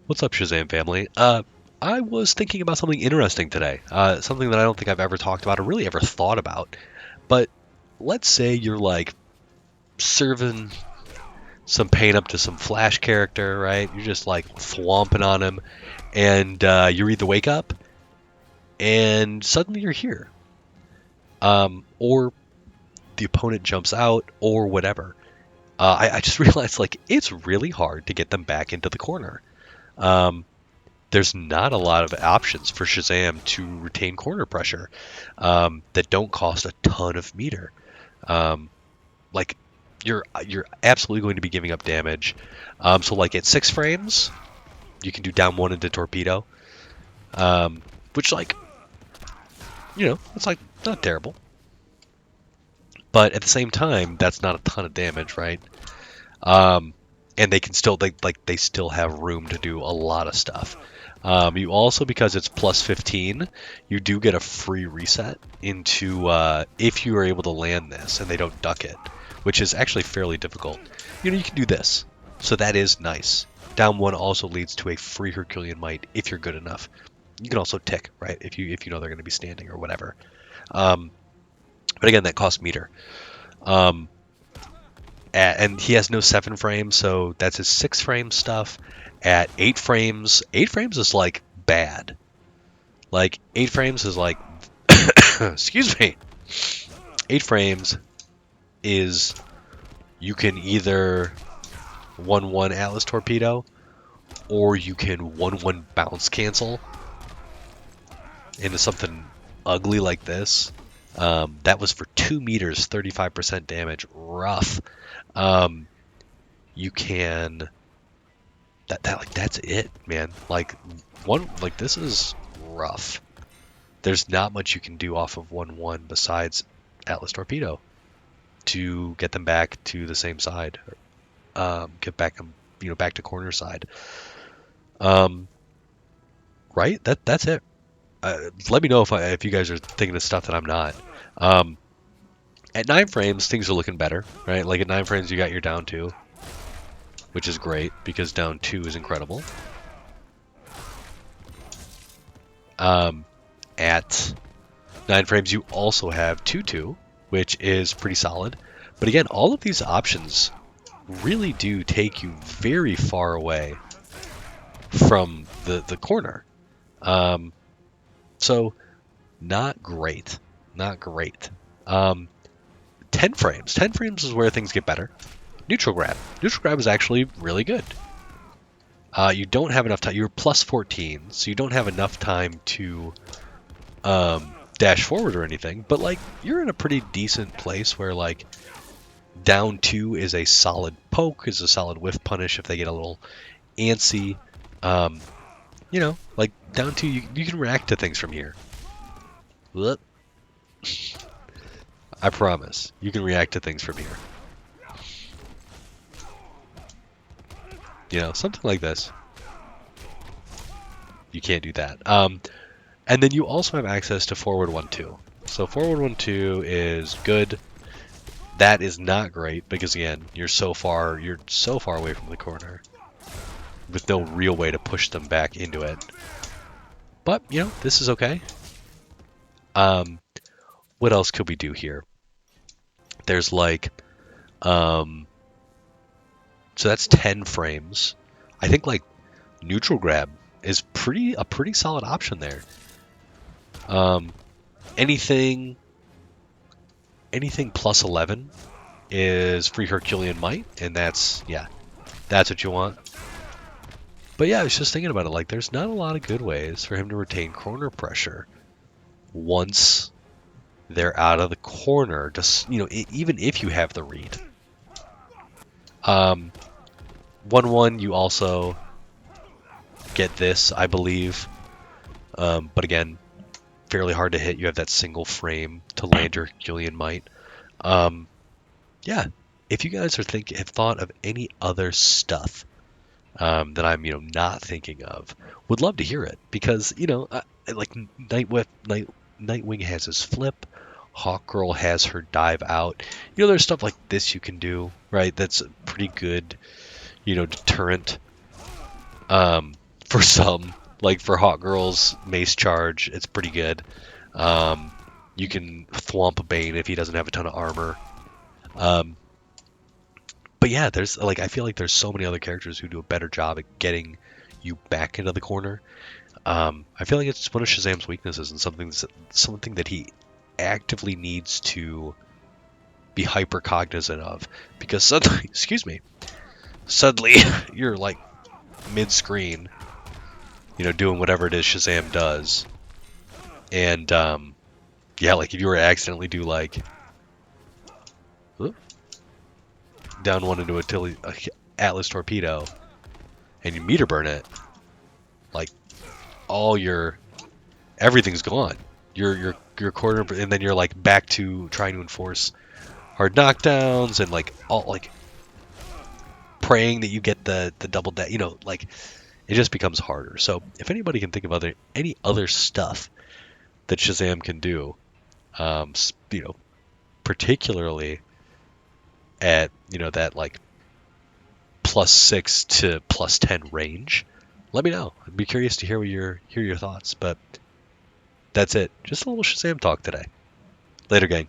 What's up, Shazam family? I was thinking about something interesting today. Something that I don't think I've ever talked about or really ever thought about. But let's say you're like serving some paint up to some Flash character, right? You're just like thwomping on him, and you read the wake up, and suddenly you're here. Or the opponent jumps out, or whatever. I just realized like it's really hard to get them back into the corner. Um, there's not a lot of options for Shazam to retain corner pressure that don't cost a ton of meter. Um, like you're absolutely going to be giving up damage. So like at 6 frames, you can do down one into torpedo, which like it's like not terrible, but at the same time that's not a ton of damage, right? Um, and they can still they still have room to do a lot of stuff. You also, because it's plus 15, you do get a free reset into if you are able to land this and they don't duck it, which is actually fairly difficult. You can do this, so that is nice. Down one also leads to a free Herculean Might if you're good enough. You can also tick, right, if you know they're going to be standing or whatever. Um, but again, that costs meter. Um, and he has no 7 frames, so that's his 6 frame stuff. At 8 frames, 8 frames is like bad. Like 8 frames is like, excuse me, 8 frames is you can either 1-1 Atlas Torpedo, or you can 1-1 bounce cancel into something ugly like this. That was for 2 meters, 35% damage, rough. You can that's it, man. This is rough. There's not much you can do off of 1-1 besides Atlas Torpedo to get them back to the same side. Get back them, back to corner side. Right? That's it. Let me know if you guys are thinking of stuff that I'm not. At 9 frames, things are looking better, right? Like at 9 frames, you got your down 2, which is great because down 2 is incredible. At 9 frames, you also have 2-2, which is pretty solid. But again, all of these options really do take you very far away from the corner. So not great. Not great. 10 frames. 10 frames is where things get better. Neutral grab. Neutral grab is actually really good. You don't have enough time. You're plus 14, so you don't have enough time to dash forward or anything. But like you're in a pretty decent place where like down 2 is a solid poke, is a solid whiff punish if they get a little antsy. Like down 2, you can react to things from here. Whoop. I promise, you can react to things from here. Something like this. You can't do that. And then you also have access to forward 1-2. So forward 1-2 is good. That is not great because again, you're so far away from the corner with no real way to push them back into it. But this is okay. What else could we do here? There's like, so that's 10 frames. I think like neutral grab is a pretty solid option there. Anything plus 11 is free Herculean Might, and that's what you want. But yeah, I was just thinking about it. Like, there's not a lot of good ways for him to retain corner pressure once they're out of the corner. Just even if you have the read. 1-1, you also get this, I believe. But again, fairly hard to hit. You have that single frame to land your Herculean Might. Yeah, if you guys have thought of any other stuff that I'm not thinking of, would love to hear it because like Nightwing has his flip, Hawkgirl has her dive out. There's stuff like this you can do, right? That's a pretty good deterrent for some. Like for Hot Girl's Mace Charge, it's pretty good. Um, you can thwomp Bane if he doesn't have a ton of armor. Um, but yeah, there's like I feel like there's so many other characters who do a better job at getting you back into the corner. I feel like it's one of Shazam's weaknesses and something that he actively needs to be hyper cognizant of because suddenly, excuse me, suddenly you're like mid screen, doing whatever it is Shazam does, and yeah, like if you were to accidentally do like whoop, down one into a Atlas torpedo and you meter burn it, like all your everything's gone. Your corner, and then you're like back to trying to enforce hard knockdowns and like all like praying that you get the double that like it just becomes harder. So if anybody can think of any other stuff that Shazam can do, you know, particularly at that like +6 to +10 range, let me know. I'd be curious to hear your thoughts. But that's it. Just a little Shazam talk today. Later, gang.